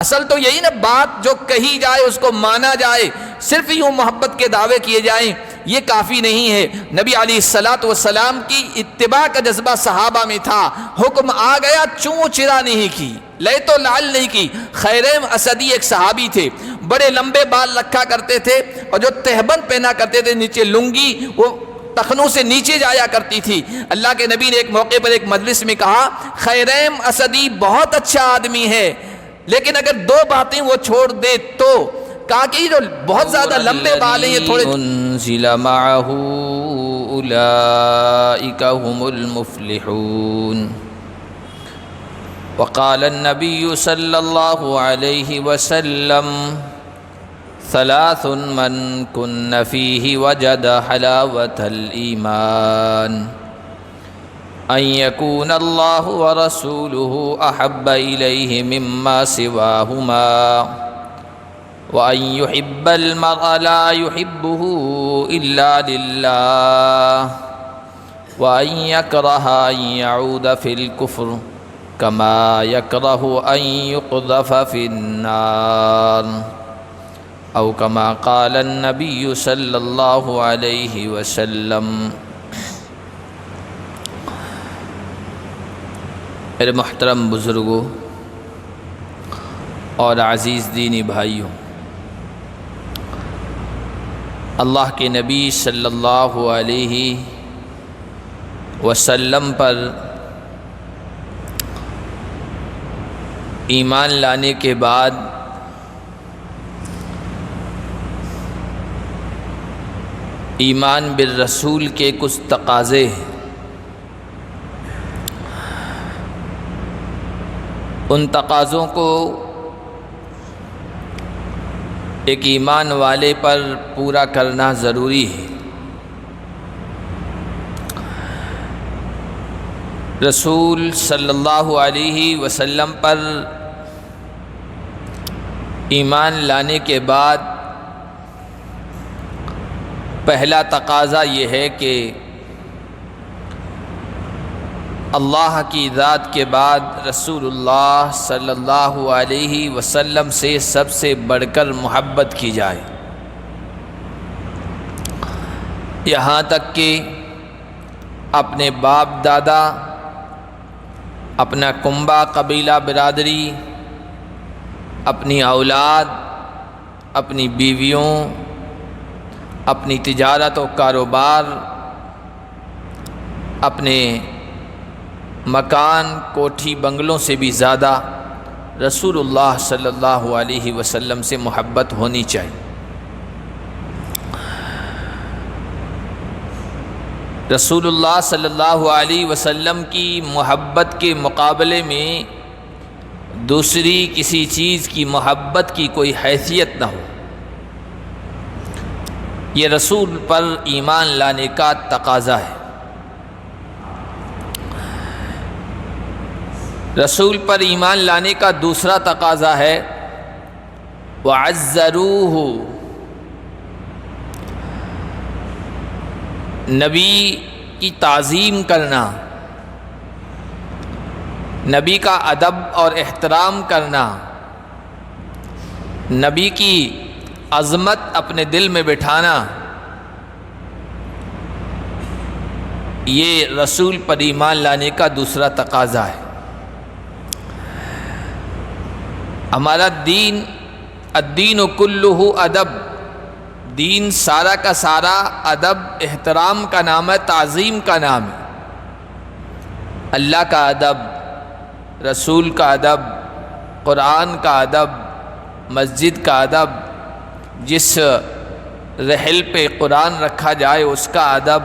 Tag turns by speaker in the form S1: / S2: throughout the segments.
S1: اصل تو یہی نا، بات جو کہی جائے اس کو مانا جائے، صرف یوں محبت کے دعوے کیے جائیں یہ کافی نہیں ہے۔ نبی علیہ الصلوۃ والسلام کی اتباع کا جذبہ صحابہ میں تھا، حکم آ گیا چوں چرا نہیں کی، لے تو لعل نہیں کی۔ خیریم اسدی ایک صحابی تھے، بڑے لمبے بال رکھا کرتے تھے اور جو تہبند پہنا کرتے تھے، نیچے لنگی وہ ٹخنوں سے نیچے جایا کرتی تھی۔ اللہ کے نبی نے ایک موقع پر ایک مجلس میں کہا خیریم اسدی بہت اچھا آدمی ہے، لیکن اگر دو باتیں وہ چھوڑ دے تو، کہا کہ یہ جو بہت زیادہ لمبے بال ہیں یہ تھوڑے
S2: انزل معه اولئک هم المفلحون۔ وقال النبي صلى الله عليه وسلم ثلاث من كن فيه وجد حلاوة الإيمان أن يكون الله ورسوله أحب إليه مما سواهما وأن يحب المرء لا يحبه إلا لله وأن يكره أن يعود في الكفر كما يكره أن يقذف في النار أو كما قال النبي صلى الله عليه وسلم۔ میرے محترم بزرگوں اور عزیز دینی بھائیوں، اللہ کے نبی صلی اللہ علیہ وسلم پر ایمان لانے کے بعد ایمان بالرسول کے کچھ تقاضے ہیں۔ ان تقاضوں کو ایک ایمان والے پر پورا کرنا ضروری ہے۔ رسول صلی اللہ علیہ وسلم پر ایمان لانے کے بعد پہلا تقاضا یہ ہے کہ اللہ کی ذات کے بعد رسول اللہ صلی اللہ علیہ وسلم سے سب سے بڑھ کر محبت کی جائے، یہاں تک کہ اپنے باپ دادا، اپنا کنبہ قبیلہ برادری، اپنی اولاد، اپنی بیویوں، اپنی تجارت و کاروبار، اپنے مکان کوٹھی بنگلوں سے بھی زیادہ رسول اللہ صلی اللہ علیہ وسلم سے محبت ہونی چاہیے۔ رسول اللہ صلی اللہ علیہ وسلم کی محبت کے مقابلے میں دوسری کسی چیز کی محبت کی کوئی حیثیت نہ ہو، یہ رسول پر ایمان لانے کا تقاضا ہے۔ رسول پر ایمان لانے کا دوسرا تقاضا ہے وَعَزَّرُوهُ، نبی کی تعظیم کرنا، نبی کا ادب اور احترام کرنا، نبی کی عظمت اپنے دل میں بٹھانا، یہ رسول پر ایمان لانے کا دوسرا تقاضا ہے۔ ہمارا دین الدین کلہ ادب، دین سارا کا سارا ادب احترام کا نام ہے، تعظیم کا نام ہے۔ اللہ کا ادب، رسول کا ادب، قرآن کا ادب، مسجد کا ادب، جس رحل پہ قرآن رکھا جائے اس کا ادب،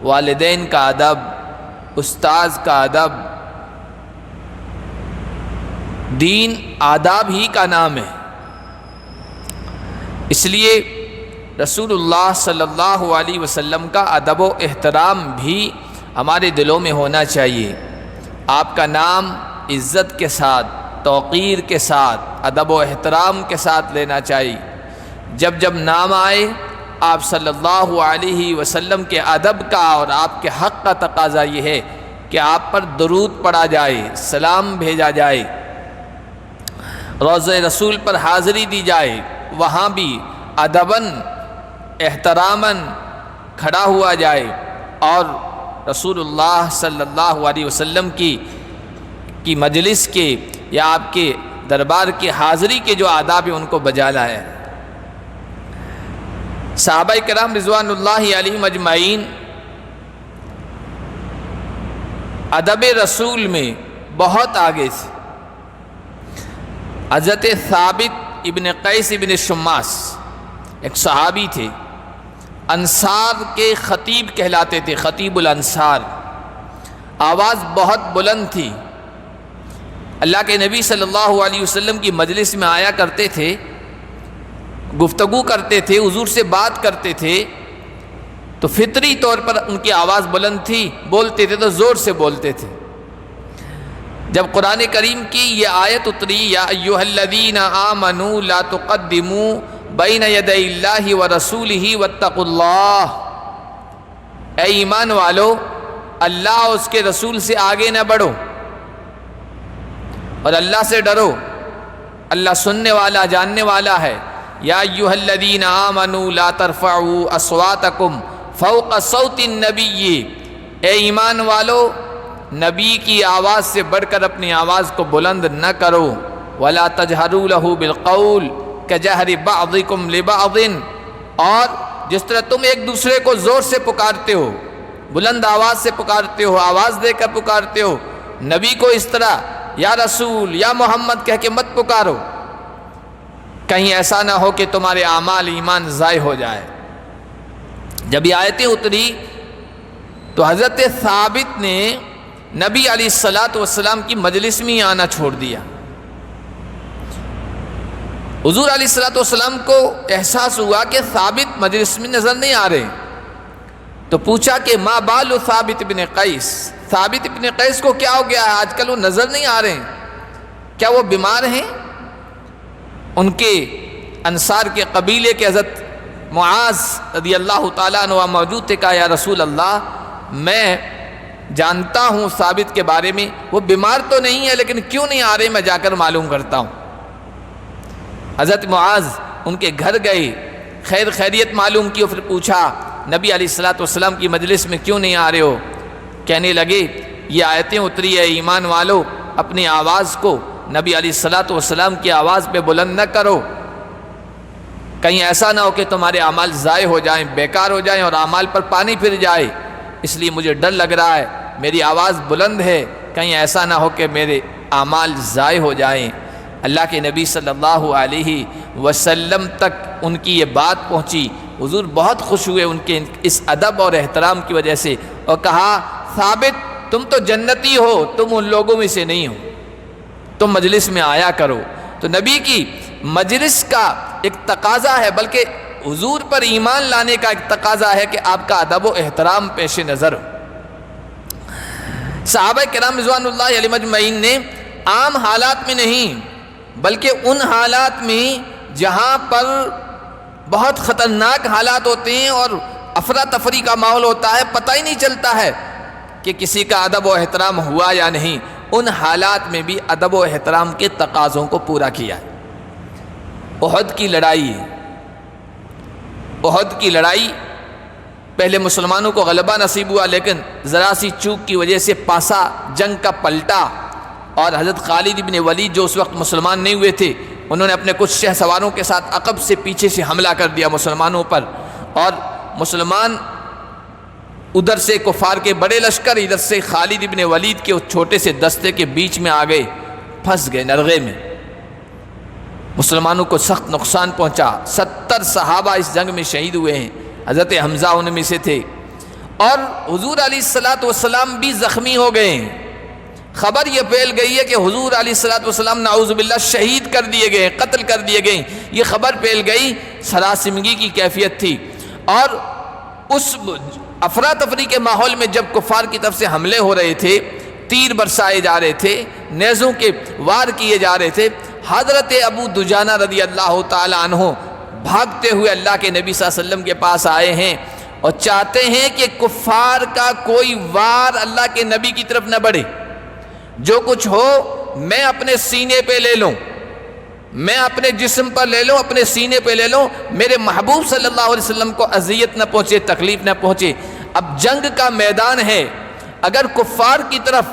S2: والدین کا ادب، استاذ کا ادب، دین آداب ہی کا نام ہے۔ اس لیے رسول اللہ صلی اللہ علیہ وسلم کا ادب و احترام بھی ہمارے دلوں میں ہونا چاہیے۔ آپ کا نام عزت کے ساتھ، توقیر کے ساتھ، ادب و احترام کے ساتھ لینا چاہیے۔ جب جب نام آئے آپ صلی اللہ علیہ وسلم کے ادب کا اور آپ کے حق کا تقاضا یہ ہے کہ آپ پر درود پڑھا جائے، سلام بھیجا جائے۔ روضہ رسول پر حاضری دی جائے، وہاں بھی ادباً احتراماً کھڑا ہوا جائے اور رسول اللہ صلی اللہ علیہ وسلم کی مجلس کے یا آپ کے دربار کی حاضری کے جو آداب ہیں ان کو بجا لائے۔ صحابہ کرام رضوان اللہ علیہم اجمعین ادب رسول میں بہت آگے تھے۔ حضرت ثابت ابن قیس ابن شماس ایک صحابی تھے، انصار کے خطیب کہلاتے تھے، خطیب الانصار، آواز بہت بلند تھی۔ اللہ کے نبی صلی اللہ علیہ وسلم کی مجلس میں آیا کرتے تھے، گفتگو کرتے تھے، حضور سے بات کرتے تھے تو فطری طور پر ان کی آواز بلند تھی، بولتے تھے تو زور سے بولتے تھے۔ جب قرآن کریم کی یہ آیت اتری، یا ایھا الذین آمنوا لا تقدموا بین یدی اللہ ورسولہ واتقوا اللہ، اے ایمان والو اللہ اور اس کے رسول سے آگے نہ بڑھو اور اللہ سے ڈرو، اللہ سننے والا جاننے والا ہے۔ یا ایھا الذین آمنوا لا ترفعوا اصواتکم فوق صوت النبی، اے ایمان والو نبی کی آواز سے بڑھ کر اپنی آواز کو بلند نہ کرو، ولا تجہروا لہ بالقول کجہر بعضکم لبعض، اور جس طرح تم ایک دوسرے کو زور سے پکارتے ہو، بلند آواز سے پکارتے ہو، آواز دے کر پکارتے ہو، نبی کو اس طرح یا رسول یا محمد کہہ کے مت پکارو، کہیں ایسا نہ ہو کہ تمہارے اعمال ایمان ضائع ہو جائے۔ جب یہ آیتیں اتری تو حضرت ثابت نے نبی علیہ السلام کی مجلس میں ہی آنا چھوڑ دیا۔ حضور علیہ السلام کو احساس ہوا کہ ثابت مجلس میں نظر نہیں آ رہے، تو پوچھا کہ ما بال ثابت بن قیس، ثابت بن قیس کو کیا ہو گیا ہے، آج کل وہ نظر نہیں آ رہے ہیں، کیا وہ بیمار ہیں؟ ان کے انصار کے قبیلے کے حضرت معاذ رضی اللہ تعالیٰ عنہ موجود تھے، کہا یا رسول اللہ میں جانتا ہوں ثابت کے بارے میں، وہ بیمار تو نہیں ہے لیکن کیوں نہیں آ رہے، میں جا کر معلوم کرتا ہوں۔ حضرت معاذ ان کے گھر گئے، خیر خیریت معلوم کی اور پھر پوچھا نبی علیہ السلام کی مجلس میں کیوں نہیں آ رہے ہو؟ کہنے لگے یہ آیتیں اتری ہے، ایمان والو اپنی آواز کو نبی علیہ السلام کی آواز پہ بلند نہ کرو، کہیں ایسا نہ ہو کہ تمہارے اعمال ضائع ہو جائیں، بیکار ہو جائیں اور اعمال پر پانی پھر جائے، اس لیے مجھے ڈر لگ رہا ہے، میری آواز بلند ہے، کہیں ایسا نہ ہو کہ میرے اعمال ضائع ہو جائیں۔ اللہ کے نبی صلی اللہ علیہ وسلم تک ان کی یہ بات پہنچی، حضور بہت خوش ہوئے ان کے اس ادب اور احترام کی وجہ سے، اور کہا ثابت تم تو جنتی ہو، تم ان لوگوں میں سے نہیں ہو، تم مجلس میں آیا کرو۔ تو نبی کی مجلس کا ایک تقاضا ہے، بلکہ حضور پر ایمان لانے کا ایک تقاضا ہے کہ آپ کا ادب و احترام پیش نظر ہو۔ صحابہ کرام رضوان اللہ علیہم اجمعین نے عام حالات میں نہیں بلکہ ان حالات میں جہاں پر بہت خطرناک حالات ہوتے ہیں اور افراتفری کا ماحول ہوتا ہے، پتہ ہی نہیں چلتا ہے کہ کسی کا ادب و احترام ہوا یا نہیں، ان حالات میں بھی ادب و احترام کے تقاضوں کو پورا کیا ہے۔ احد کی لڑائی، احد کی لڑائی پہلے مسلمانوں کو غلبہ نصیب ہوا، لیکن ذرا سی چوک کی وجہ سے پاسا جنگ کا پلٹا، اور حضرت خالد بن ولید جو اس وقت مسلمان نہیں ہوئے تھے، انہوں نے اپنے کچھ شہ سواروں کے ساتھ عقب سے پیچھے سے حملہ کر دیا مسلمانوں پر، اور مسلمان ادھر سے کفار کے بڑے لشکر، ادھر سے خالد بن ولید کے اس چھوٹے سے دستے کے بیچ میں آ گئے، پھنس گئے نرغے میں، مسلمانوں کو سخت نقصان پہنچا۔ 70 صحابہ اس جنگ میں شہید ہوئے ہیں، حضرت حمزہ ان میں سے تھے، اور حضور علیہ السلام بھی زخمی ہو گئے ہیں۔ خبر یہ پھیل گئی ہے کہ حضور علیہ السلام نعوذ باللہ شہید کر دیے گئے، قتل کر دیے گئے، یہ خبر پھیل گئی، سراسیمگی کی کیفیت تھی، اور اس افراتفری کے ماحول میں جب کفار کی طرف سے حملے ہو رہے تھے، تیر برسائے جا رہے تھے، نیزوں کے وار کیے جا رہے تھے، حضرت ابو دجانہ رضی اللہ تعالی عنہ بھاگتے ہوئے اللہ کے نبی صلی اللہ علیہ وسلم کے پاس آئے ہیں اور چاہتے ہیں کہ کفار کا کوئی وار اللہ کے نبی کی طرف نہ بڑھے، جو کچھ ہو میں اپنے سینے پہ لے لوں،
S1: میں اپنے جسم پر لے لوں، اپنے سینے پہ لے لوں، میرے محبوب صلی اللہ علیہ وسلم کو اذیت نہ پہنچے، تکلیف نہ پہنچے۔ اب جنگ کا میدان ہے، اگر کفار کی طرف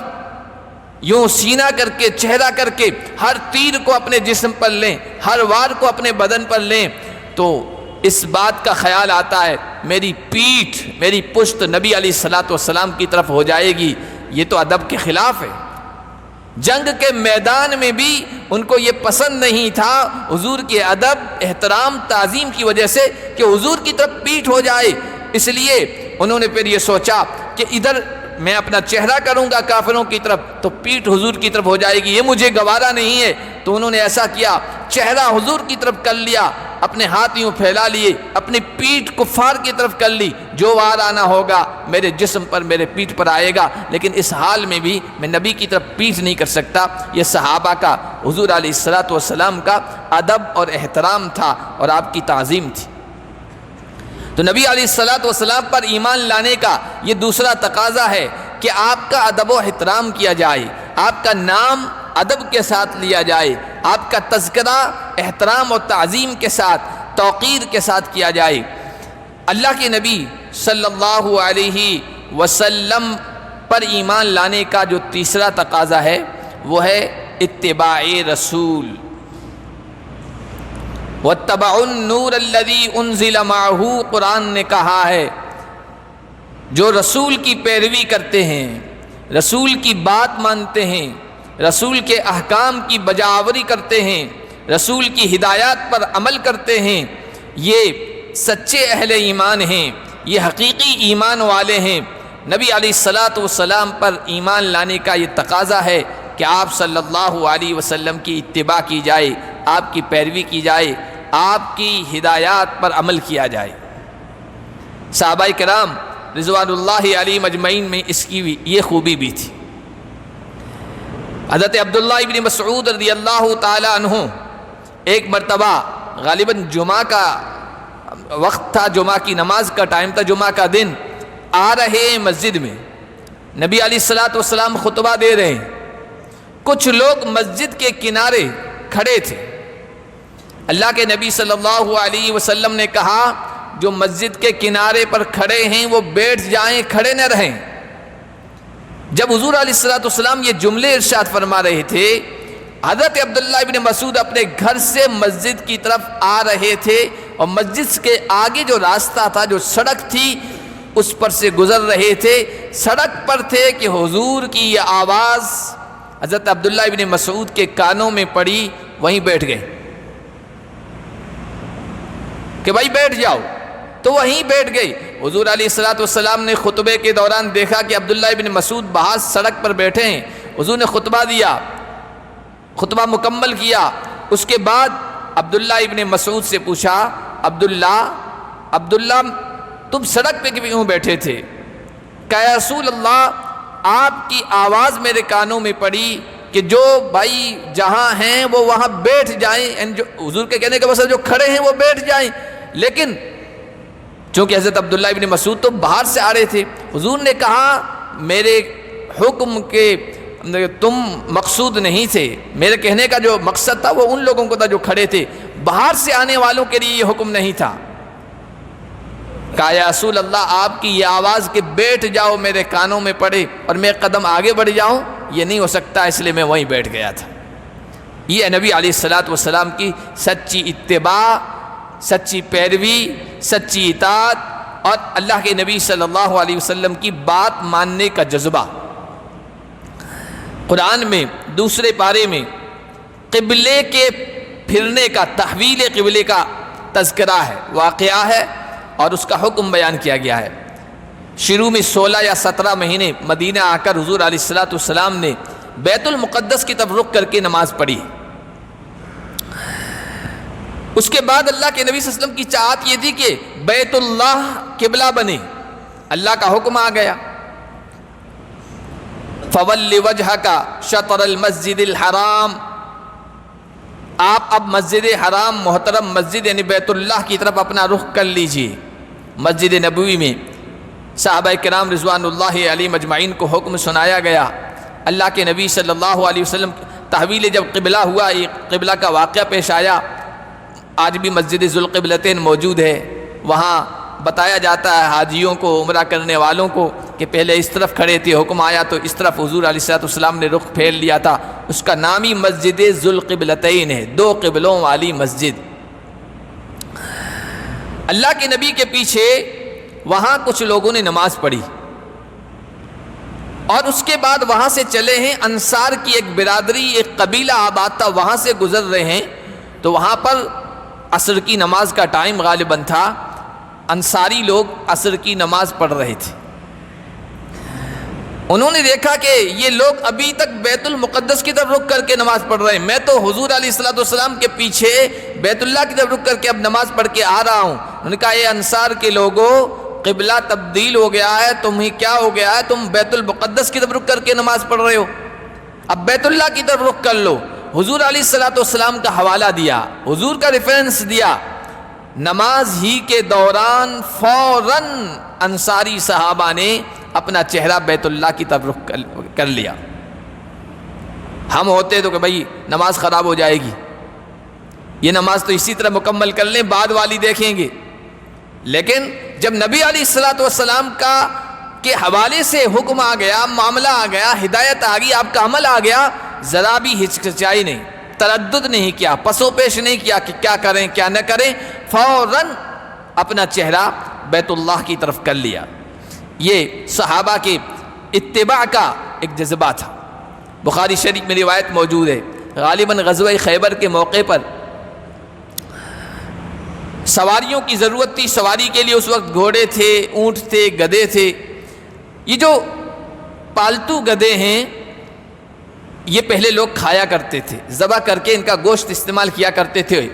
S1: یوں سینہ کر کے، چہرہ کر کے ہر تیر کو اپنے جسم پر لیں، ہر وار کو اپنے بدن پر لیں، تو اس بات کا خیال آتا ہے میری پیٹھ، میری پشت نبی علیہ الصلوۃ والسلام کی طرف ہو جائے گی۔ یہ تو ادب کے خلاف ہے۔ جنگ کے میدان میں بھی ان کو یہ پسند نہیں تھا حضور کے ادب، احترام، تعظیم کی وجہ سے کہ حضور کی طرف پیٹھ ہو جائے، اس لیے انہوں نے پھر یہ سوچا کہ ادھر میں اپنا چہرہ کروں گا کافروں کی طرف تو پیٹھ حضور کی طرف ہو جائے گی، یہ مجھے گوارا نہیں ہے۔ تو انہوں نے ایسا کیا، چہرہ حضور کی طرف کر لیا، اپنے ہاتھ یوں پھیلا لیے، اپنی پیٹھ کفار کی طرف کر لی، جو وار آنا ہوگا میرے جسم پر، میرے پیٹھ پر آئے گا، لیکن اس حال میں بھی میں نبی کی طرف پیٹھ نہیں کر سکتا۔ یہ صحابہ کا، حضور علیہ الصلوۃ والسلام کا ادب اور احترام تھا اور آپ کی تعظیم تھی۔ تو نبی علیہ الصلوۃ والسلام پر ایمان لانے کا یہ دوسرا تقاضا ہے کہ آپ کا ادب و احترام کیا جائے، آپ کا نام ادب کے ساتھ لیا جائے، آپ کا تذکرہ احترام اور تعظیم کے ساتھ، توقیر کے ساتھ کیا جائے۔ اللہ کے نبی صلی اللہ علیہ وسلم پر ایمان لانے کا جو تیسرا تقاضا ہے وہ ہے اتباع رسول۔ وَاتَّبَعُوا النُّورَ الَّذِي أُنزِلَ مَعَهُ، قرآن نے کہا ہے جو رسول کی پیروی کرتے ہیں، رسول کی بات مانتے ہیں، رسول کے احکام کی بجاوری کرتے ہیں، رسول کی ہدایات پر عمل کرتے ہیں، یہ سچے اہل ایمان ہیں، یہ حقیقی ایمان والے ہیں۔ نبی علیہ الصلوۃ والسلام پر ایمان لانے کا یہ تقاضا ہے کہ آپ صلی اللہ علیہ وسلم کی اتباع کی جائے، آپ کی پیروی کی جائے، آپ کی ہدایات پر عمل کیا جائے۔ صحابہ کرام رضوان اللہ علیہم اجمعین میں اس کی یہ خوبی بھی تھی۔ حضرت عبداللہ ابن مسعود رضی اللہ تعالی عنہ ایک مرتبہ غالباً جمعہ کا وقت تھا، جمعہ کی نماز کا ٹائم تھا، جمعہ کا دن، آ رہے مسجد میں، نبی علیہ الصلوۃ والسلام خطبہ دے رہے ہیں، کچھ لوگ مسجد کے کنارے کھڑے تھے۔ اللہ کے نبی صلی اللہ علیہ وسلم نے کہا جو مسجد کے کنارے پر کھڑے ہیں وہ بیٹھ جائیں، کھڑے نہ رہیں۔ جب حضور علیہ الصلوۃ والسلام یہ جملے ارشاد فرما رہے تھے، حضرت عبداللہ ابن مسعود اپنے گھر سے مسجد کی طرف آ رہے تھے اور مسجد کے آگے جو راستہ تھا، جو سڑک تھی، اس پر سے گزر رہے تھے۔ سڑک پر تھے کہ حضور کی یہ آواز حضرت عبداللہ ابن مسعود کے کانوں میں پڑی، وہیں بیٹھ گئے کہ بھائی بیٹھ جاؤ، تو وہیں بیٹھ گئے۔ حضور علیہ الصلوۃ والسلام نے خطبے کے دوران دیکھا کہ عبداللہ ابن مسعود باہر سڑک پر بیٹھے ہیں۔ حضور نے خطبہ دیا، خطبہ مکمل کیا۔ اس کے بعد عبداللہ ابن مسعود سے پوچھا، عبداللہ تم سڑک پہ کیوں بیٹھے تھے؟ کہ یا رسول اللہ آپ کی آواز میرے کانوں میں پڑی کہ جو بھائی جہاں ہیں وہ وہاں بیٹھ جائیں، حضور کے کہنے کا مطلب جو کھڑے ہیں وہ بیٹھ جائیں، لیکن چونکہ حضرت عبداللہ ابن مسعود تو باہر سے آ رہے تھے، حضور نے کہا میرے حکم کے تم مقصود نہیں تھے، میرے کہنے کا جو مقصد تھا وہ ان لوگوں کو تھا جو کھڑے تھے، باہر سے آنے والوں کے لیے یہ حکم نہیں تھا۔ کہا یا رسول اللہ آپ کی یہ آواز کہ بیٹھ جاؤ میرے کانوں میں پڑے اور میں قدم آگے بڑھ جاؤں، یہ نہیں ہو سکتا، اس لیے میں وہیں بیٹھ گیا تھا۔ یہ نبی علیہ الصلوۃ والسلام کی سچی اتباع، سچی پیروی، سچی اطاعت اور اللہ کے نبی صلی اللہ علیہ وسلم کی بات ماننے کا جذبہ۔ قرآن میں دوسرے پارے میں قبلے کے پھرنے کا، تحویل قبلے کا تذکرہ ہے، واقعہ ہے اور اس کا حکم بیان کیا گیا ہے۔ شروع میں 16 یا 17 مہینے مدینہ آ کر حضور علیہ الصلوۃ والسلام نے بیت المقدس کی طرف رخ کر کے نماز پڑھی۔ اس کے بعد اللہ کے نبی صلی اللہ علیہ وسلم کی چاہت یہ تھی کہ بیت اللہ قبلہ بنے، اللہ کا حکم آ گیا، فَوَلِّ وَجْهَكَ شَطْرَ الْمَسْجِدِ الْحَرَامِ، آپ اب مسجد حرام، محترم مسجد یعنی بیت اللہ کی طرف اپنا رخ کر لیجئے۔ مسجد نبوی میں صحابہ کرام رضوان اللہ علیہم اجمعین کو حکم سنایا گیا، اللہ کے نبی صلی اللہ علیہ وسلم تحویل جب قبلہ ہوا، ایک قبلہ کا واقعہ پیش آیا، آج بھی مسجد ذوالقبلتین موجود ہے، وہاں بتایا جاتا ہے حاجیوں کو، عمرہ کرنے والوں کو کہ پہلے اس طرف کھڑے تھے، حکم آیا تو اس طرف حضور علیہ السلام نے رخ پھیر لیا تھا، اس کا نام ہی مسجد ذوالقبلتین ہے، دو قبلوں والی مسجد۔ اللہ کے نبی کے پیچھے وہاں کچھ لوگوں نے نماز پڑھی، اور اس کے بعد وہاں سے چلے ہیں، انصار کی ایک برادری، ایک قبیلہ آباد تھا، وہاں سے گزر رہے ہیں، تو وہاں پر عصر کی نماز کا ٹائم غالباً تھا، انصاری لوگ عصر کی نماز پڑھ رہے تھے۔ انہوں نے دیکھا کہ یہ لوگ ابھی تک بیت المقدس کی طرف رخ کر کے نماز پڑھ رہے ہیں، میں تو حضور علیہ السلام کے پیچھے بیت اللہ کی طرف رخ کر کے اب نماز پڑھ کے آ رہا ہوں۔ انہوں نے کہا اے انصار کے لوگوں، قبلہ تبدیل ہو گیا ہے، تمہیں کیا ہو گیا ہے، تم بیت المقدس کی طرف رخ کر کے نماز پڑھ رہے ہو، اب بیت اللہ کی طرف رخ کر لو۔ حضور علیہ السلام کا حوالہ دیا، حضور کا ریفرنس دیا، نماز ہی کے دوران فوراً انصاری صحابہ نے اپنا چہرہ بیت اللہ کی طرف رخ کر لیا۔ ہم ہوتے تو کہ بھائی نماز خراب ہو جائے گی، یہ نماز تو اسی طرح مکمل کر لیں، بعد والی دیکھیں گے، لیکن جب نبی علیہ السلام کے حوالے سے حکم آ گیا، معاملہ آ گیا، ہدایت آ گئی، آپ کا عمل آ گیا، ذرا بھی ہچکچائی نہیں، تردد نہیں کیا، پسو پیش نہیں کیا کہ کیا کریں کیا نہ کریں، فوراً اپنا چہرہ بیت اللہ کی طرف کر لیا۔ یہ صحابہ کے اتباع کا ایک جذبہ تھا۔ بخاری شریف میں روایت موجود ہے، غالباً غزوہ خیبر کے موقع پر سواریوں کی ضرورت تھی، سواری کے لیے اس وقت گھوڑے تھے، اونٹ تھے، گدھے تھے۔ یہ جو پالتو گدھے ہیں یہ پہلے لوگ کھایا کرتے تھے، ذبح کر کے ان کا گوشت استعمال کیا کرتے تھے،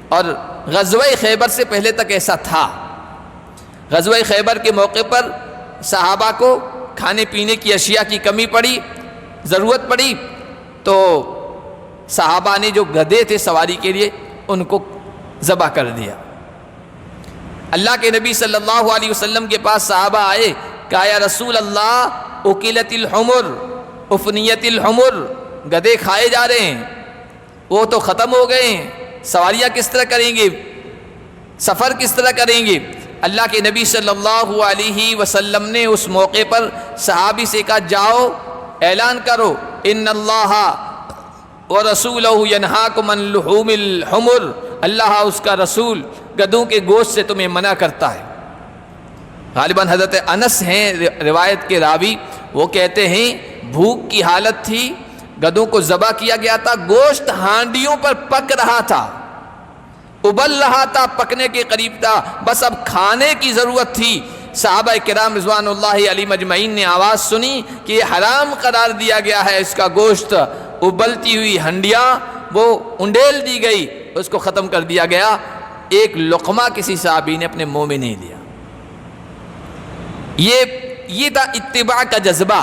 S1: اور غزوہ خیبر سے پہلے تک ایسا تھا۔ غزوہ خیبر کے موقع پر صحابہ کو کھانے پینے کی اشیاء کی کمی پڑی، ضرورت پڑی، تو صحابہ نے جو گدھے تھے سواری کے لیے ان کو ذبح کر دیا۔ اللہ کے نبی صلی اللہ علیہ وسلم کے پاس صحابہ آئے، کہا یا رسول اللہ اکلت الحمر افنیت الحمر، گدھے کھائے جا رہے ہیں، وہ تو ختم ہو گئے ہیں، سواریاں کس طرح کریں گے، سفر کس طرح کریں گے؟ اللہ کے نبی صلی اللہ علیہ وسلم نے اس موقع پر صحابی سے کہا جاؤ اعلان کرو ان اللہ ورسولہ ینہاکم عن لحوم الحمر، اللہ اس کا رسول گدھوں کے گوشت سے تمہیں منع کرتا ہے۔ غالباً حضرت انس ہیں روایت کے راوی، وہ کہتے ہیں بھوک کی حالت تھی، گدھوں کو ذبح کیا گیا تھا، گوشت ہانڈیوں پر پک رہا تھا، ابل رہا تھا، پکنے کے قریب تھا، بس اب کھانے کی ضرورت تھی۔ صحابہ کرام رضوان اللہ علیہم اجمعین نے آواز سنی کہ یہ حرام قرار دیا گیا ہے، اس کا گوشت، ابلتی ہوئی ہنڈیاں وہ انڈیل دی گئی، اس کو ختم کر دیا گیا، ایک لقمہ کسی صحابی نے اپنے منہ میں نہیں لیا۔ یہ تھا اتباع کا جذبہ،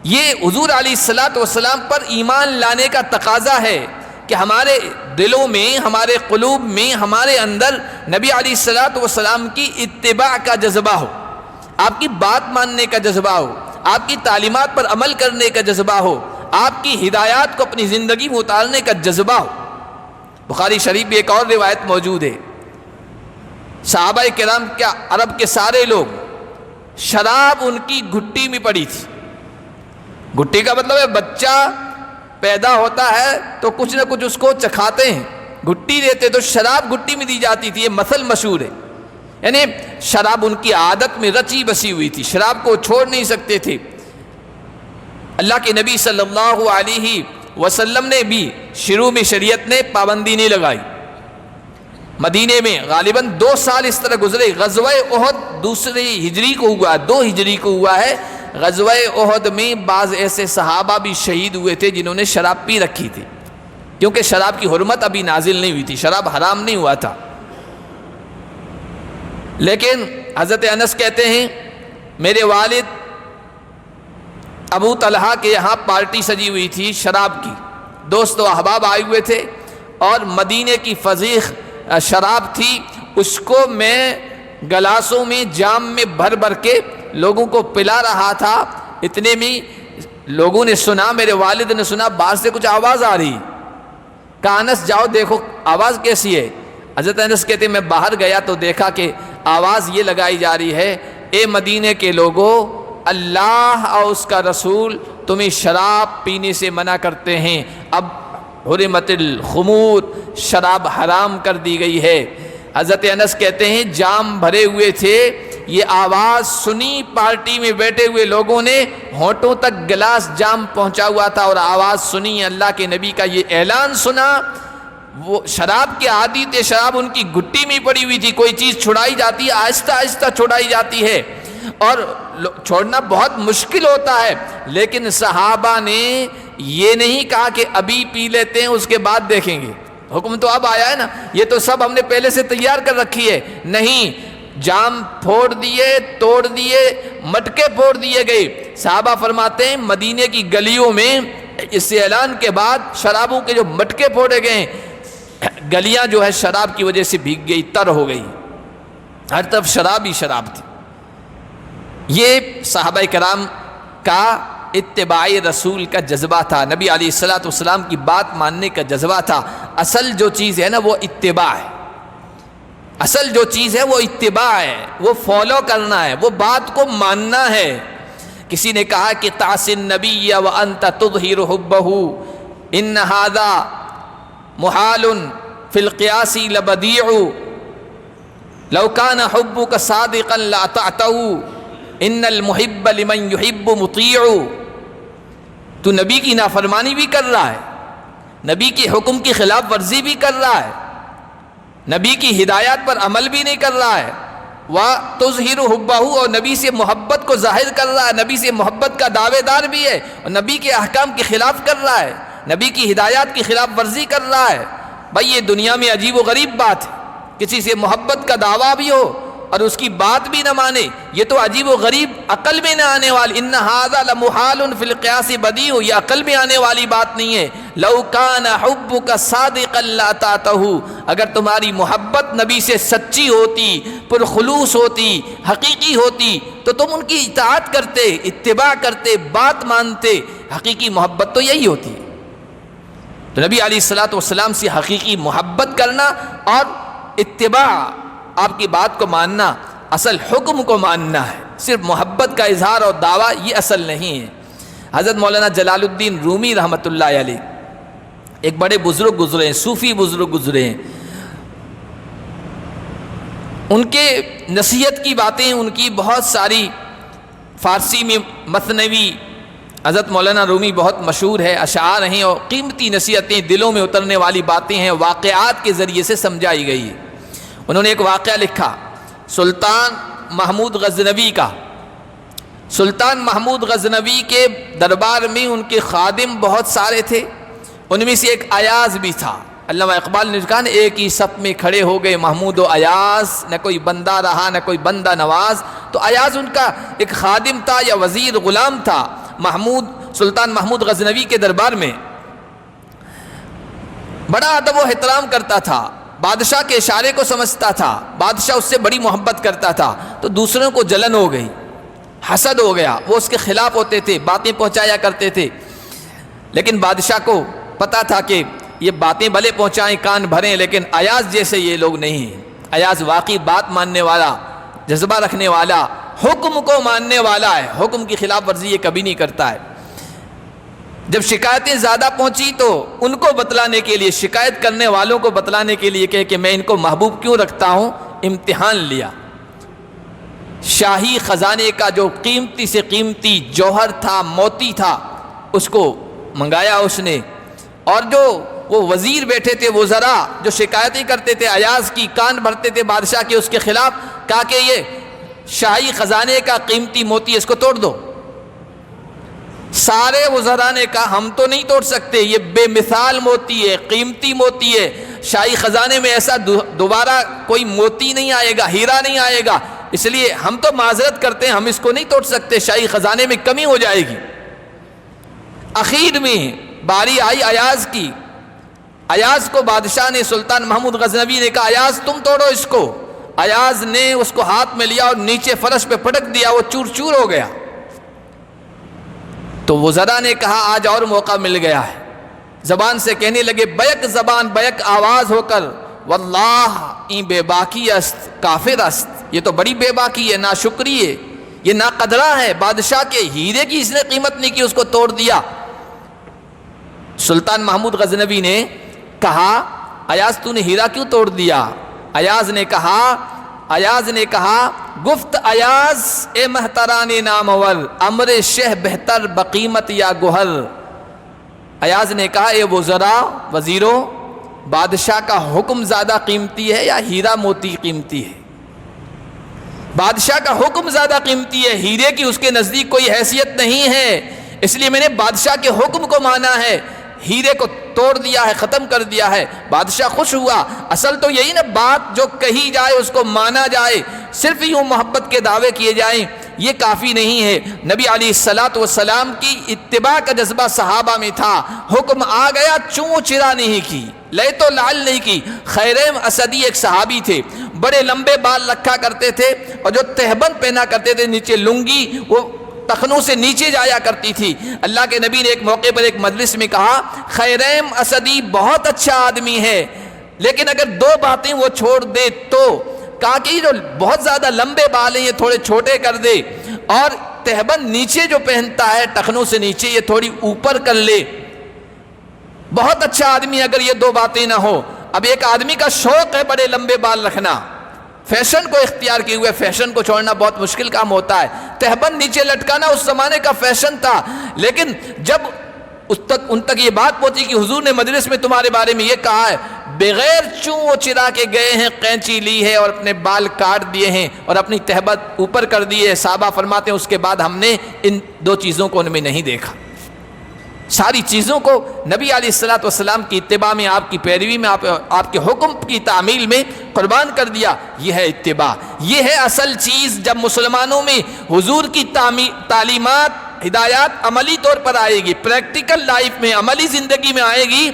S1: یہ حضور علیہ السلام پر ایمان لانے کا تقاضا ہے کہ ہمارے دلوں میں، ہمارے قلوب میں، ہمارے اندر نبی علیہ السلام کی اتباع کا جذبہ ہو، آپ کی بات ماننے کا جذبہ ہو، آپ کی تعلیمات پر عمل کرنے کا جذبہ ہو، آپ کی ہدایات کو اپنی زندگی میں اتارنے کا جذبہ ہو۔ بخاری شریف میں ایک اور روایت موجود ہے، صحابہ کرام کیا عرب کے سارے لوگ، شراب ان کی گھٹی میں پڑی تھی۔ گھٹی کا مطلب ہے بچہ پیدا ہوتا ہے تو کچھ نہ کچھ اس کو چکھاتے ہیں، گھٹی دیتے، تو شراب گھٹی میں دی جاتی تھی، یہ مثل مشہور ہے، یعنی شراب ان کی عادت میں رچی بسی ہوئی تھی، شراب کو چھوڑ نہیں سکتے تھے۔ اللہ کے نبی صلی اللہ علیہ وسلم نے بھی شروع میں شریعت نے پابندی نہیں لگائی، مدینے میں غالباً 2 سال اس طرح گزرے۔ غزوہ احد 2 ہجری کو ہوا، 2 ہجری کو ہوا ہے۔ غزوہ احد میں بعض ایسے صحابہ بھی شہید ہوئے تھے جنہوں نے شراب پی رکھی تھی، کیونکہ شراب کی حرمت ابھی نازل نہیں ہوئی تھی، شراب حرام نہیں ہوا تھا۔ لیکن حضرت انس کہتے ہیں میرے والد ابو طلحہ کے یہاں پارٹی سجی ہوئی تھی شراب کی، دوست و احباب آئے ہوئے تھے، اور مدینے کی فضیخ شراب تھی، اس کو میں گلاسوں میں جام میں بھر بھر کے لوگوں کو پلا رہا تھا۔ اتنے میں لوگوں نے سنا، میرے والد نے سنا باہر سے کچھ آواز آ رہی. کہا انس جاؤ دیکھو آواز کیسی ہے. حضرت انس کہتے میں باہر گیا تو دیکھا کہ آواز یہ لگائی جا رہی ہے، اے مدینے کے لوگوں، اللہ اور اس کا رسول تمہیں شراب پینے سے منع کرتے ہیں. اب حرمت الخمور، شراب حرام کر دی گئی ہے. حضرت انس کہتے ہیں جام بھرے ہوئے تھے، یہ آواز سنی، پارٹی میں بیٹھے ہوئے لوگوں نے ہونٹوں تک گلاس جام پہنچا ہوا تھا اور آواز سنی، اللہ کے نبی کا یہ اعلان سنا. وہ شراب کے عادی تھے، شراب ان کی گھٹی میں پڑی ہوئی تھی، کوئی چیز چھڑائی جاتی ہے آہستہ آہستہ چھڑائی جاتی ہے اور چھوڑنا بہت مشکل ہوتا ہے. لیکن صحابہ نے یہ نہیں کہا کہ ابھی پی لیتے ہیں اس کے بعد دیکھیں گے، حکم تو اب آیا ہے نا، یہ تو سب ہم نے پہلے سے تیار کر رکھی ہے. نہیں، جام پھوڑ دیے، توڑ دیے، مٹکے پھوڑ دیے گئے. صحابہ فرماتے ہیں مدینے کی گلیوں میں اس اعلان کے بعد شرابوں کے جو مٹکے پھوڑے گئے، گلیاں جو ہے شراب کی وجہ سے بھیگ گئی، تر ہو گئی، ہر طرف شراب ہی شراب تھی. یہ صحابہ کرام کا اتباع رسول کا جذبہ تھا، نبی علیہ السلام کی بات ماننے کا جذبہ تھا. اصل جو چیز ہے نا وہ اتباع ہے، اصل جو چیز ہے وہ اتباع ہے، وہ فالو کرنا ہے، وہ بات کو ماننا ہے. کسی نے کہا کہ تعص النبی وانت تظہر حبہ ان ھذا محال فی القیاس لبدیع لو کان حبک صادقا لاطعتہ ان المحب لمن یحب مطیع. تو نبی کی نافرمانی بھی کر رہا ہے، نبی کے حکم کی خلاف ورزی بھی کر رہا ہے، نبی کی ہدایات پر عمل بھی نہیں کر رہا ہے، وَتُظْهِرُ حُبَّهُ اور نبی سے محبت کو ظاہر کر رہا ہے، نبی سے محبت کا دعوے دار بھی ہے اور نبی کے احکام کے خلاف کر رہا ہے، نبی کی ہدایات کی خلاف ورزی کر رہا ہے. بھائی یہ دنیا میں عجیب و غریب بات ہے، کسی سے محبت کا دعویٰ بھی ہو اور اس کی بات بھی نہ مانے، یہ تو عجیب و غریب، عقل میں نہ آنے والی. ان ھذا لمحال فی القیاس بدیع، یہ عقل میں آنے والی بات نہیں ہے. لو کان حبک صادقا لاطعتہ، اگر تمہاری محبت نبی سے سچی ہوتی، پرخلوص ہوتی، حقیقی ہوتی تو تم ان کی اطاعت کرتے، اتباع کرتے، بات مانتے. حقیقی محبت تو یہی ہوتی ہے. تو نبی علیہ السلام سے حقیقی محبت کرنا اور اتباع، آپ کی بات کو ماننا، اصل حکم کو ماننا ہے. صرف محبت کا اظہار اور دعویٰ یہ اصل نہیں ہے. حضرت مولانا جلال الدین رومی رحمۃ اللہ علیہ ایک بڑے بزرگ گزرے ہیں، صوفی بزرگ گزرے ہیں. ان کے نصیحت کی باتیں، ان کی بہت ساری فارسی میں مثنوی حضرت مولانا رومی بہت مشہور ہے، اشعار ہیں اور قیمتی نصیحتیں، دلوں میں اترنے والی باتیں ہیں، واقعات کے ذریعے سے سمجھائی گئی ہے. انہوں نے ایک واقعہ لکھا سلطان محمود غزنوی کا. سلطان محمود غزنوی کے دربار میں ان کے خادم بہت سارے تھے، ان میں سے ایک ایاز بھی تھا. علامہ اقبال نے کہا ایک ہی صف میں کھڑے ہو گئے محمود و ایاز، نہ کوئی بندہ رہا نہ کوئی بندہ نواز. تو ایاز ان کا ایک خادم تھا یا وزیر غلام تھا. سلطان محمود غزنوی کے دربار میں بڑا ادب و احترام کرتا تھا، بادشاہ کے اشارے کو سمجھتا تھا، بادشاہ اس سے بڑی محبت کرتا تھا. تو دوسروں کو جلن ہو گئی، حسد ہو گیا، وہ اس کے خلاف ہوتے تھے، باتیں پہنچایا کرتے تھے. لیکن بادشاہ کو پتا تھا کہ یہ باتیں بھلے پہنچائیں، کان بھریں، لیکن ایاز جیسے یہ لوگ نہیں ہیں. ایاز واقعی بات ماننے والا، جذبہ رکھنے والا، حکم کو ماننے والا ہے، حکم کی خلاف ورزی یہ کبھی نہیں کرتا ہے. جب شکایتیں زیادہ پہنچی تو ان کو بتلانے کے لیے، شکایت کرنے والوں کو بتلانے کے لیے کہ میں ان کو محبوب کیوں رکھتا ہوں، امتحان لیا. شاہی خزانے کا جو قیمتی سے قیمتی جوہر تھا، موتی تھا، اس کو منگایا اس نے. اور جو وہ وزیر بیٹھے تھے، وزراء جو شکایتیں کرتے تھے ایاز کی، کان بھرتے تھے بادشاہ کے اس کے خلاف، کہا کہ یہ شاہی خزانے کا قیمتی موتی، اس کو توڑ دو. سارے وزراء نے کہا ہم تو نہیں توڑ سکتے، یہ بے مثال موتی ہے، قیمتی موتی ہے، شاہی خزانے میں ایسا دوبارہ کوئی موتی نہیں آئے گا، ہیرا نہیں آئے گا، اس لیے ہم تو معذرت کرتے ہیں، ہم اس کو نہیں توڑ سکتے، شاہی خزانے میں کمی ہو جائے گی. اخیر میں باری آئی ایاز کی. ایاز کو بادشاہ نے، سلطان محمود غزنوی نے کہا ایاز تم توڑو اس کو. ایاز نے اس کو ہاتھ میں لیا اور نیچے فرش پہ پٹک دیا، وہ چور چور ہو گیا. تو وزراء نے کہا آج اور موقع مل گیا ہے، زبان سے کہنے لگے بیک زبان بیک آواز ہو کر واللہ این بے باکی است کافر است، یہ تو بڑی بے باکی ہے، ناشکری ہے، یہ ناقدرہ ہے، بادشاہ کے ہیرے کی اس نے قیمت نہیں کی، اس کو توڑ دیا۔ سلطان محمود غزنوی نے کہا ایاز تو نے ہیرا کیوں توڑ دیا؟ ایاز نے کہا گفت ایاز اے مہتران نامور امر شہ بہتر بقیمت یا گوہر۔ ایاز نے کہا اے وزراء وزیروں، بادشاہ کا حکم زیادہ قیمتی ہے یا ہیرا موتی قیمتی ہے؟ بادشاہ کا حکم زیادہ قیمتی ہے، ہیرے کی اس کے نزدیک کوئی حیثیت نہیں ہے، اس لیے میں نے بادشاہ کے حکم کو مانا ہے، ہیرے کو توڑ دیا ہے، ختم کر دیا ہے۔ بادشاہ خوش ہوا۔ اصل تو یہی نا، بات جو کہی جائے اس کو مانا جائے، صرف یوں محبت کے دعوے کیے جائیں یہ کافی نہیں ہے۔ نبی علیہ الصلوۃ والسلام کی اتباع کا جذبہ صحابہ میں تھا، حکم آ گیا چوں چرا نہیں کی، لے تو لعل نہیں کی۔ خیریم اسدی ایک صحابی تھے، بڑے لمبے بال رکھا کرتے تھے اور جو تہبند پہنا کرتے تھے، نیچے لنگی وہ ٹخنوں سے نیچے جایا کرتی تھی۔ اللہ کے نبی نے ایک موقع پر ایک مجلس میں کہا خیریم اسدی بہت اچھا آدمی ہے، لیکن اگر دو باتیں وہ چھوڑ دے تو، کہا کہ یہ جو بہت زیادہ لمبے بال ہیں یہ تھوڑے چھوٹے کر دے، اور تہبند نیچے جو پہنتا ہے ٹخنوں سے نیچے یہ تھوڑی اوپر کر لے۔ بہت اچھا آدمی اگر یہ دو باتیں نہ ہو۔ اب ایک آدمی کا شوق ہے بڑے لمبے بال رکھنا، فیشن کو اختیار کیے ہوئے، فیشن کو چھوڑنا بہت مشکل کام ہوتا ہے۔ تہبند نیچے لٹکانا اس زمانے کا فیشن تھا، لیکن جب ان تک یہ بات پہنچی کہ حضور نے مجلس میں تمہارے بارے میں یہ کہا ہے، بغیر چوں چرا کے گئے ہیں، قینچی لی ہے اور اپنے بال کاٹ دیے ہیں اور اپنی تہبند اوپر کر دی ہے۔ صحابہ فرماتے ہیں اس کے بعد ہم نے ان دو چیزوں کو ان میں نہیں دیکھا، ساری چیزوں کو نبی علیہ الصلوۃ والسلام کی اتباع میں، آپ کی پیروی میں، آپ کے حکم کی تعمیل میں قربان کر دیا۔ یہ ہے اتباع، یہ ہے اصل چیز۔ جب مسلمانوں میں حضور کی تعلیمات، ہدایات عملی طور پر آئے گی، پریکٹیکل لائف میں، عملی زندگی میں آئے گی،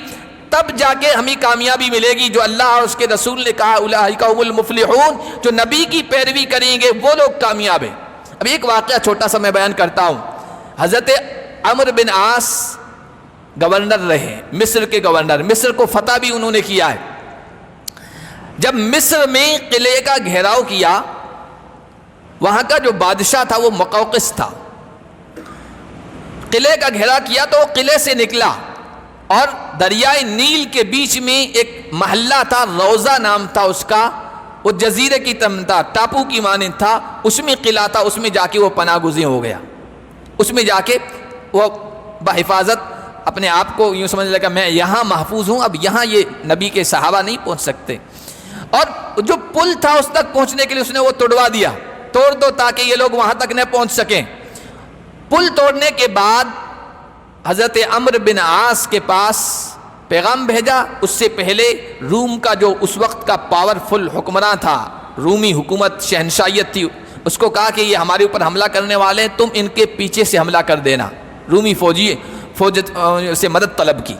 S1: تب جا کے ہمیں کامیابی ملے گی۔ جو اللہ اور اس کے رسول نے کہا اولئک هم المفلحون، جو نبی کی پیروی کریں گے وہ لوگ کامیاب ہیں۔ اب ایک واقعہ چھوٹا سا میں بیان کرتا ہوں۔ حضرت عمرو بن عاص گورنر رہے، مصر کے گورنر، مصر کو فتح بھی انہوں نے کیا ہے۔ جب مصر میں قلعے کا گھیراؤ کیا، وہاں کا جو بادشاہ تھا وہ مقوقس تھا، قلعے کا گھیرا کیا تو وہ قلعے سے نکلا اور دریائے نیل کے بیچ میں ایک محلہ تھا، روضہ نام تھا اس کا، وہ جزیرے کی طرح تھا، ٹاپو کی مانند تھا، اس میں قلعہ تھا، اس میں جا کے وہ پناہ گزین ہو گیا، اس میں جا کے وہ بحفاظت اپنے آپ کو یوں سمجھ لگا میں یہاں محفوظ ہوں، اب یہاں یہ نبی کے صحابہ نہیں پہنچ سکتے۔ اور جو پل تھا اس تک پہنچنے کے لیے اس نے وہ توڑوا دیا، توڑ دو تاکہ یہ لوگ وہاں تک نہ پہنچ سکیں۔ پل توڑنے کے بعد حضرت عمرو بن عاص کے پاس پیغام بھیجا، اس سے پہلے روم کا جو اس وقت کا پاورفل حکمراں تھا، رومی حکومت شہنشاہیت تھی، اس کو کہا کہ یہ ہمارے اوپر حملہ کرنے والے ہیں، تم ان کے پیچھے سے حملہ کر دینا۔ رومی فوج سے مدد طلب کی۔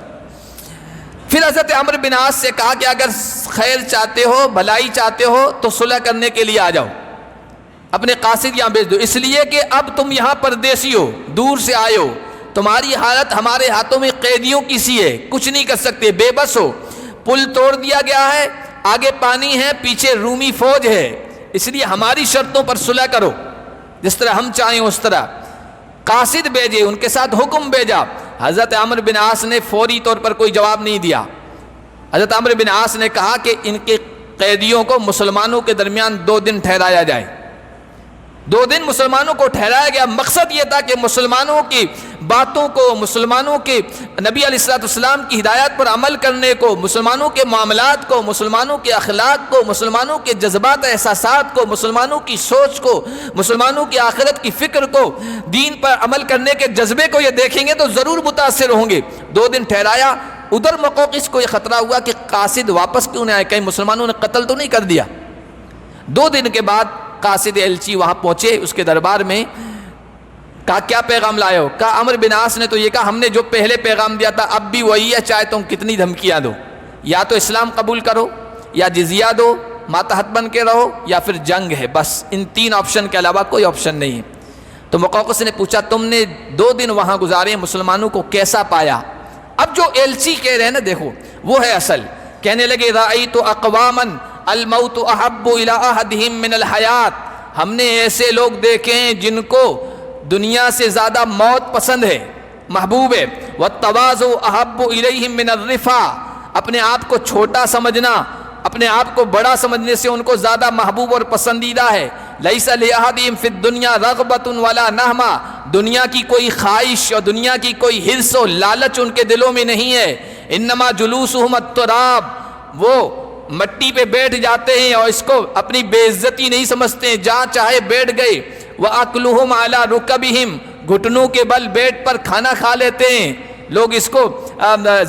S1: پھر حضرت عمرو بن عاص سے کہا کہ اگر خیر چاہتے ہو، بھلائی چاہتے ہو تو صلح کرنے کے لیے آ جاؤ، اپنے قاصد یہاں بھیج دو، اس لیے کہ اب تم یہاں پردیسی ہو، دور سے آئے ہو، تمہاری حالت ہمارے ہاتھوں میں قیدیوں کی سی ہے، کچھ نہیں کر سکتے، بے بس ہو۔ پل توڑ دیا گیا ہے، آگے پانی ہے، پیچھے رومی فوج ہے، اس لیے ہماری شرطوں پر صلح کرو، جس طرح ہم چاہیں اس طرح۔ قاصد بھیجے، ان کے ساتھ حکم بھیجا۔ حضرت عمرو بن عاص نے فوری طور پر کوئی جواب نہیں دیا۔ حضرت عمرو بن عاص نے کہا کہ ان کے قیدیوں کو مسلمانوں کے درمیان 2 دن ٹھہرایا جائے۔ 2 دن مسلمانوں کو ٹھہرایا گیا، مقصد یہ تھا کہ مسلمانوں کی باتوں کو، مسلمانوں کے نبی علیہ الصلوۃ والسلام کی ہدایات پر عمل کرنے کو، مسلمانوں کے معاملات کو، مسلمانوں کے اخلاق کو، مسلمانوں کے جذبات احساسات کو، مسلمانوں کی سوچ کو، مسلمانوں کی آخرت کی فکر کو، دین پر عمل کرنے کے جذبے کو یہ دیکھیں گے تو ضرور متاثر ہوں گے۔ 2 دن ٹھہرایا۔ ادھر مقوقس کو یہ خطرہ ہوا کہ قاصد واپس کیوں نہ آئے، کہیں مسلمانوں نے قتل تو نہیں کر دیا۔ 2 دن کے بعد قاصد ایلچی وہاں پہنچے اس کے دربار میں، کہا کیا پیغام لائے ہو؟ کہا عمرو بن عاص نے تو یہ کہا ہم نے جو پہلے پیغام دیا تھا اب بھی وہی ہے، چاہے تم کتنی دھمکیاں دو، یا تو اسلام قبول کرو، یا جزیہ دو، ماتحت بن کے رہو، یا پھر جنگ ہے، بس ان 3 آپشن کے علاوہ کوئی آپشن نہیں ہے۔ تو مقوقس نے پوچھا تم نے 2 دن وہاں گزارے مسلمانوں کو کیسا پایا؟ اب جو ایلچی کہہ رہے ہیں نا دیکھو وہ ہے اصل. کہنے لگے رأیت اقواما الموت احب الى احدهم من الحیات، ہم نے ایسے لوگ دیکھے ہیں جن کو دنیا سے زیادہ موت پسند ہے، محبوب ہے. والتواضع احب الیہم من الرفع، اپنے آپ کو چھوٹا سمجھنا، اپنے آپ کو بڑا سمجھنے سے ان کو زیادہ محبوب اور پسندیدہ ہے. لیس لأحدہم فی الدنیا رغبۃ ولا نہمہ، دنیا کی کوئی خواہش اور دنیا کی کوئی حرص و لالچ ان کے دلوں میں نہیں ہے. انما جلوسہم التراب، وہ مٹی پہ بیٹھ جاتے ہیں اور اس کو اپنی بے عزتی نہیں سمجھتے ہیں، جہاں چاہے بیٹھ گئے. وَأَكْلُهُمْ عَلَى رُكَبِهِمْ، گھٹنوں کے بل بیٹھ پر کھانا کھا لیتے ہیں. لوگ اس کو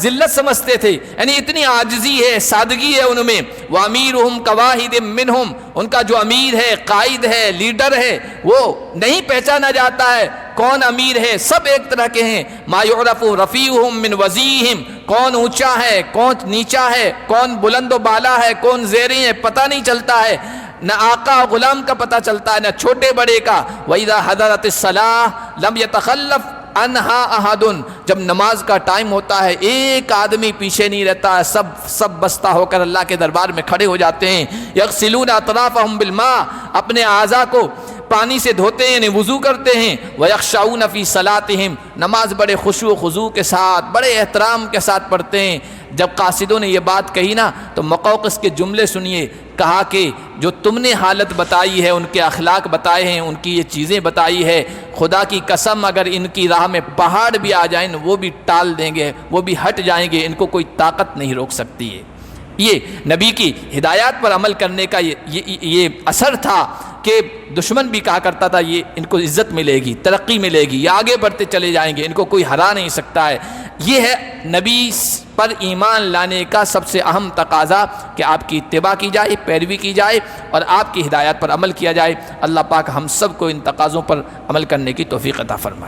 S1: ذلت سمجھتے تھے، یعنی اتنی عاجزی ہے، سادگی ہے ان میں. وَأَمِيرُهُمْ كَوَاحِدٍ مِّنْهُمْ، ان کا جو امیر ہے، قائد ہے، لیڈر ہے، وہ نہیں پہچانا جاتا ہے کون امیر ہے، سب ایک طرح کے ہیں. مَا يُعْرَفُ رَفِيعُهُمْ مِنْ وَزِيهِمْ، کون اونچا ہے کون نیچا ہے، کون بلند و بالا ہے کون زیریں ہے، پتہ نہیں چلتا ہے. نہ آقا غلام کا پتہ چلتا ہے، نہ چھوٹے بڑے کا. وَإِذَا حَضَرَتِ الصَّلَاةُ لَمْ يَتَخَلَّفْ عَنْهَا أَحَدٌ، جب نماز کا ٹائم ہوتا ہے ایک آدمی پیچھے نہیں رہتا ہے، سب بستہ ہو کر اللہ کے دربار میں کھڑے ہو جاتے ہیں. يَغْسِلُونَ أَطْرَافَهُمْ بِالْمَاءِ، اپنے اعضاء کو پانی سے دھوتے ہیں، یعنی وضو کرتے ہیں. وَيَخْشَعُونَ فِي صَلَاتِهِمْ، نماز بڑے خشوع و خضوع کے ساتھ بڑے احترام کے ساتھ پڑھتے ہیں. جب قاصدوں نے یہ بات کہی نا تو مقوقس کے جملے سنیے. کہا کہ جو تم نے حالت بتائی ہے، ان کے اخلاق بتائے ہیں، ان کی یہ چیزیں بتائی ہے، خدا کی قسم اگر ان کی راہ میں پہاڑ بھی آ جائیں وہ بھی ٹال دیں گے، وہ بھی ہٹ جائیں گے، ان کو کوئی طاقت نہیں روک سکتی ہے. یہ نبی کی ہدایات پر عمل کرنے کا یہ اثر تھا کہ دشمن بھی کہا کرتا تھا یہ ان کو عزت ملے گی، ترقی ملے گی، یہ آگے بڑھتے چلے جائیں گے، ان کو کوئی ہرا نہیں سکتا ہے. یہ ہے نبی پر ایمان لانے کا سب سے اہم تقاضا کہ آپ کی اتباع کی جائے، پیروی کی جائے اور آپ کی ہدایات پر عمل کیا جائے. اللہ پاک ہم سب کو ان تقاضوں پر عمل کرنے کی توفیق عطا فرمائے.